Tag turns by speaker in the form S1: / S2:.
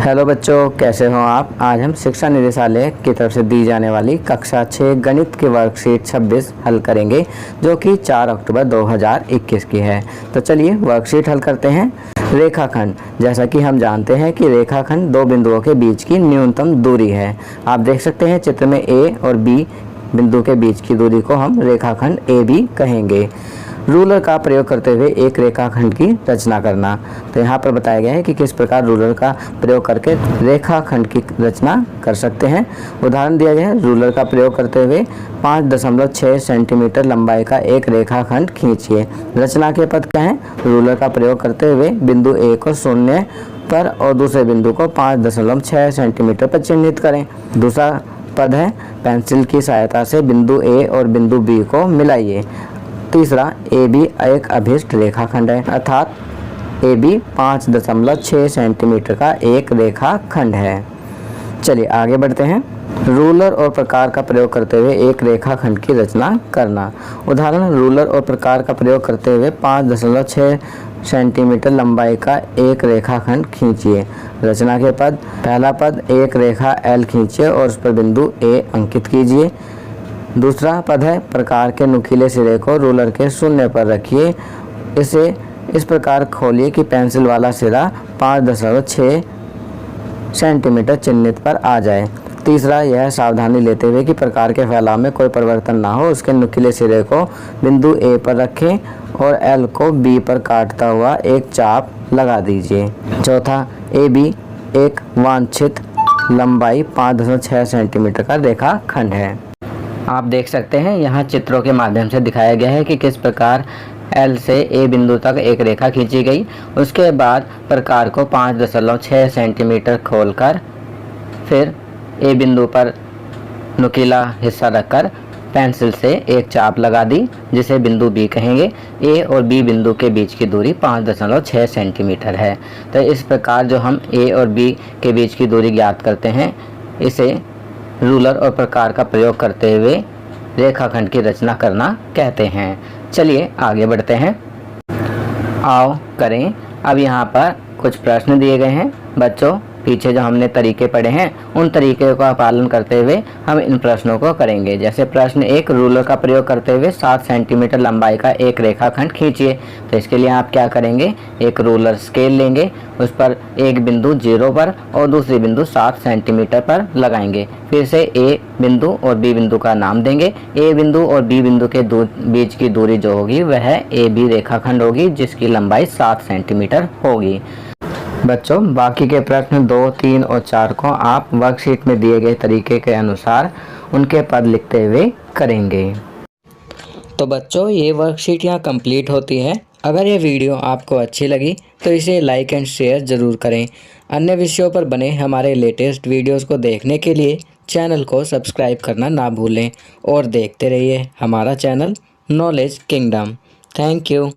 S1: Hello बच्चों, कैसे हो आप। आज हम शिक्षा निदेशालय की तरफ से दी जाने वाली कक्षा 6 गणित की वर्कशीट 26 हल करेंगे, जो कि 4 अक्टूबर 2021 की है। तो चलिए वर्कशीट हल करते हैं। रेखाखंड, जैसा कि हम जानते हैं कि रेखाखंड दो बिंदुओं के बीच की न्यूनतम दूरी है। आप देख सकते हैं चित्र में ए और बी बिंदु के बीच की दूरी को हम रेखाखंड ए बी कहेंगे। रूलर का प्रयोग करते हुए एक रेखाखंड की रचना करना। तो यहाँ पर बताया गया है कि किस प्रकार रूलर का प्रयोग करके रेखाखंड की रचना कर सकते हैं। उदाहरण दिया गया है, रूलर का प्रयोग करते हुए 5.6 सेंटीमीटर लंबाई का एक रेखाखंड खींचिए। रचना के पद क्या है। रूलर का प्रयोग करते हुए बिंदु ए को 0 पर और दूसरे बिंदु को 5.6 सेंटीमीटर पर चिन्हित करें। दूसरा पद है, पेंसिल की सहायता से बिंदु ए और बिंदु बी को मिलाइए। तीसरा, ए बी एक अभिष्ट रेखाखंड है, अर्थात ए बी 5.6 सेंटीमीटर का एक रेखाखंड है। चलिए आगे बढ़ते हैं। रूलर और प्रकार का प्रयोग करते हुए एक रेखाखंड की रचना करना। उदाहरण, रूलर और प्रकार का प्रयोग करते हुए 5.6 सेंटीमीटर लंबाई का एक रेखाखंड खींचिए। रचना के पद, पहला पद, एक रेखा एल खींचिए और उस पर बिंदु ए अंकित कीजिए। दूसरा पद है, प्रकार के नुकीले सिरे को रूलर के 0 पर रखिए। इसे इस प्रकार खोलिए कि पेंसिल वाला सिरा 5.6 सेंटीमीटर चिन्हित पर आ जाए। तीसरा, यह सावधानी लेते हुए कि प्रकार के फैलाव में कोई परिवर्तन ना हो, उसके नुकीले सिरे को बिंदु ए पर रखें और एल को बी पर काटता हुआ एक चाप लगा दीजिए। चौथा, ए बी एक वांछित लंबाई 5.6 सेंटीमीटर का रेखाखंड है। आप देख सकते हैं यहाँ चित्रों के माध्यम से दिखाया गया है कि किस प्रकार L से A बिंदु तक एक रेखा खींची गई। उसके बाद प्रकार को 5.6 सेंटीमीटर खोलकर फिर A बिंदु पर नुकीला हिस्सा रखकर पेंसिल से एक चाप लगा दी, जिसे बिंदु B कहेंगे। A और B बिंदु के बीच की दूरी 5.6 सेंटीमीटर है। तो इस प्रकार जो हम A और B के बीच की दूरी ज्ञात करते हैं, इसे रूलर और प्रकार का प्रयोग करते हुए रेखाखंड की रचना करना कहते हैं। चलिए आगे बढ़ते हैं। आओ करें। अब यहाँ पर कुछ प्रश्न दिए गए हैं। बच्चों, पीछे जो हमने तरीके पढ़े हैं उन तरीके का पालन करते हुए हम इन प्रश्नों को करेंगे। जैसे प्रश्न 1, रूलर का प्रयोग करते हुए 7 सेंटीमीटर लंबाई का एक रेखाखंड खींचिए। तो इसके लिए आप क्या करेंगे, एक रूलर स्केल लेंगे, उस पर एक बिंदु 0 पर और दूसरी बिंदु 7 सेंटीमीटर पर लगाएंगे। फिर से ए बिंदु और बी बिंदु का नाम देंगे। ए बिंदु और बी बिंदु के बीच की दूरी जो होगी वह ए बी रेखाखंड होगी, जिसकी लंबाई 7 सेंटीमीटर होगी। बच्चों, बाकी के प्रश्न 2, 3 और 4 को आप वर्कशीट में दिए गए तरीके के अनुसार उनके पद लिखते हुए करेंगे। तो बच्चों, ये वर्कशीट यहाँ कंप्लीट होती है। अगर ये वीडियो आपको अच्छी लगी तो इसे लाइक एंड शेयर ज़रूर करें। अन्य विषयों पर बने हमारे लेटेस्ट वीडियोस को देखने के लिए चैनल को सब्सक्राइब करना ना भूलें और देखते रहिए हमारा channel knowledge kingdom. Thank you.